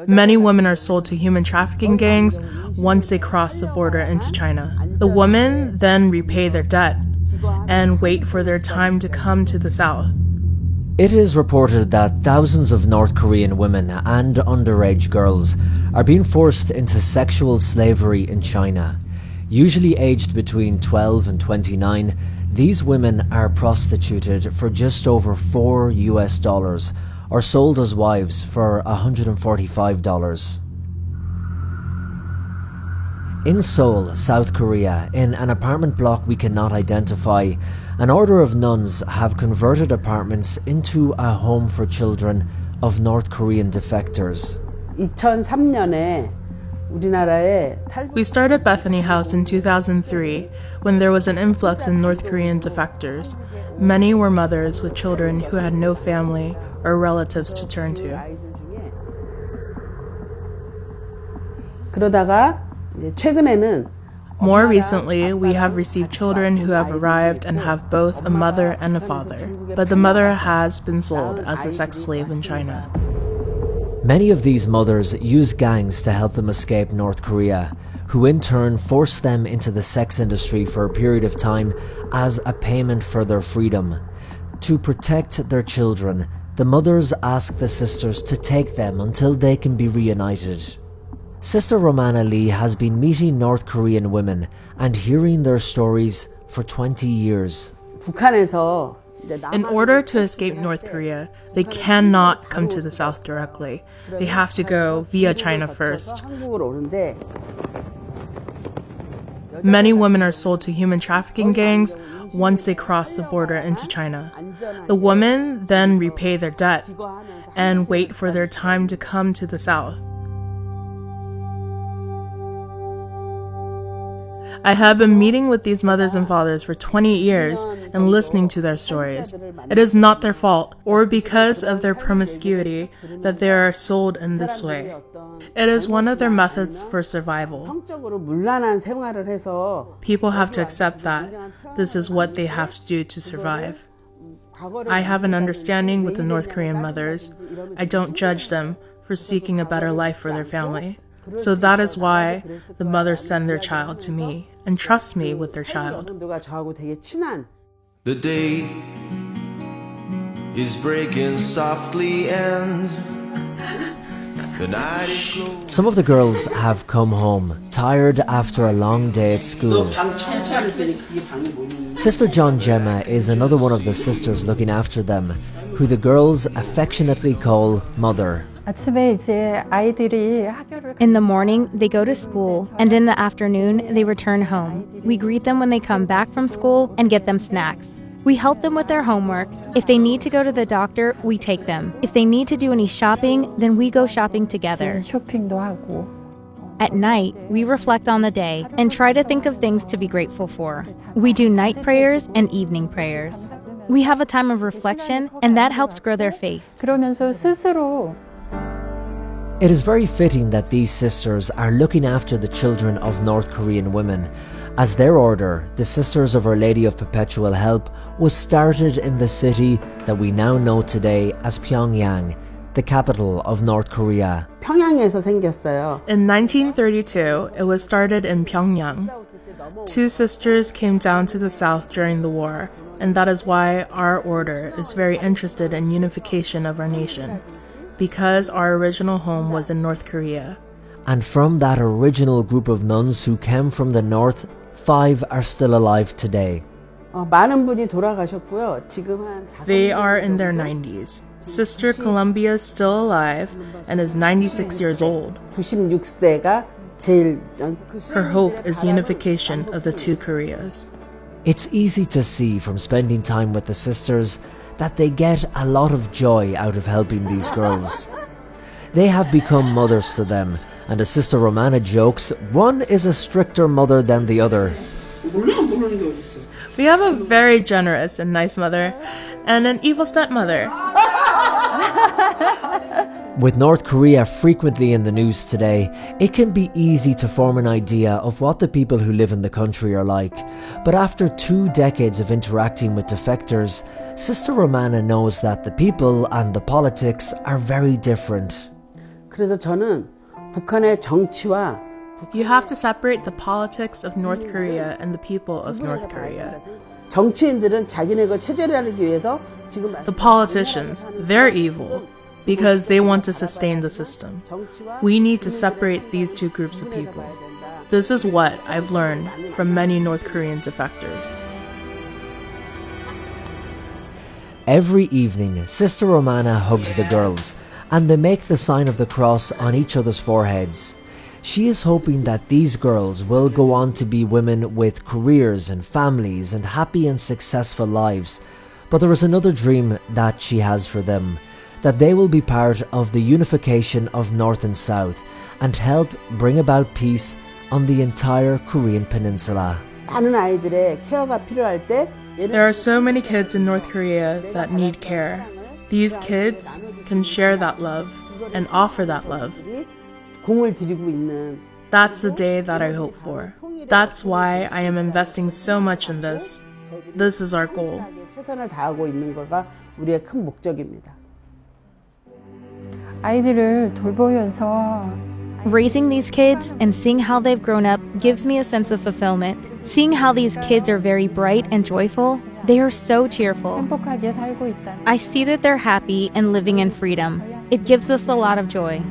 Many women are sold to human trafficking gangs once they cross the border into China. The women then repay their debt and wait for their time to come to the south. It is reported that thousands of North Korean women and underage girls are being forced into sexual slavery in China. Usually aged between 12 and 29, these women are prostituted for just over $4 or sold as wives for $145. In Seoul, South Korea, in an apartment block we cannot identify, an order of nuns have converted apartments into a home for children of North Korean defectors. 2003년에 We started Bethany House in 2003 when there was an influx in North Korean defectors. Many were mothers with children who had no family or relatives to turn to. 그러다가 최근에는 More recently, we have received children who have arrived and have both a mother and a father, but the mother has been sold as a sex slave in China. Many of these mothers use gangs to help them escape North Korea, who in turn force them into the sex industry for a period of time as a payment for their freedom. To protect their children, the mothers ask the sisters to take them until they can be reunited. Sister Romana Lee has been meeting North Korean women and hearing their stories for 20 years. 북한에서 In order to escape North Korea, they cannot come to the south directly. They have to go via China first. 한국으로 오는데 Many women are sold to human trafficking gangs once they cross the border into China. The women then repay their debt and wait for their time to come to the south. I have been meeting with these mothers and fathers for 20 years and listening to their stories. It is not their fault or because of their promiscuity that they are sold in this way. It is one of their methods for survival. 성적으로 문란한 생활을 해서 People have to accept that this is what they have to do to survive. I have an understanding with the North Korean mothers. I don't judge them for seeking a better life for their family. So that is why the mothers send their child to me and trust me with their child. 여성들과 저하고 되게 친한 The day is breaking softly and the night is closed. Some of the girls have come home, tired after a long day at school. 방 청소할 때는 그게 방이 뭐니? Sister John Gemma is another one of the sisters looking after them, who the girls affectionately call Mother. 아침에 이제 아이들이 학교를 In the morning, they go to school, and in the afternoon, they return home. We greet them when they come back from school and get them snacks. We help them with their homework. If they need to go to the doctor, we take them. If they need to do any shopping, then we go shopping together. 쇼핑도 하고 At night, we reflect on the day and try to think of things to be grateful for. We do night prayers and evening prayers. We have a time of reflection, and that helps grow their faith. 그러면서 스스로 It is very fitting that these sisters are looking after the children of North Korean women, as their order, the Sisters of Our Lady of Perpetual Help, was started in the city that we now know today as Pyongyang, the capital of North Korea. 평양에서 생겼어요. In 1932, it was started in Pyongyang. Two sisters came down to the south during the war, and that is why our order is very interested in unification of our nation, because our original home was in North Korea. And from that original group of nuns who came from the north, 5 are still alive today. 많은 분이 돌아가셨고요. 지금 한 They are in their 90s. Sister Columbia is still alive and is 96 years old. 96세가 제일 Her hope is unification of the two Koreas. It's easy to see from spending time with the sisters that they get a lot of joy out of helping these girls. They have become mothers to them, and as Sister Romana jokes, one is a stricter mother than the other. We have a very generous and nice mother and an evil stepmother. With North Korea frequently in the news today, it can be easy to form an idea of what the people who live in the country are like. But after 2 decades of interacting with defectors, Sister Romana knows that the people and the politics are very different. 그래서 저는 북한의 정치와 You have to separate the politics of North Korea and the people of North Korea. 정치인들은 자기네가 체제를 하기 위해서 지금 The politicians, they're evil because they want to sustain the system. We need to separate these two groups of people. This is what I've learned from many North Korean defectors. Every evening, Sister Romana hugs the girls, and they make the sign of the cross on each other's foreheads. She is hoping that these girls will go on to be women with careers and families and happy and successful lives. But there is another dream that she has for them, that they will be part of the unification of North and South and help bring about peace on the entire Korean peninsula. 많은 아이들의 케어가 필요할 때 There are so many kids in North Korea that need care. These kids can share that love and offer that love. 공을 들이고 있는 That's the day that I hope for. That's why I am investing so much in this. This is our goal. 최선을 다하고 있는 거가 우리의 큰 목적입니다. 아이들을 돌보면서 Raising these kids and seeing how they've grown up gives me a sense of fulfillment. Seeing how these kids are very bright and joyful, they are so cheerful. 행복하게 살고 있다. I see that they're happy and living in freedom. It gives us a lot of joy.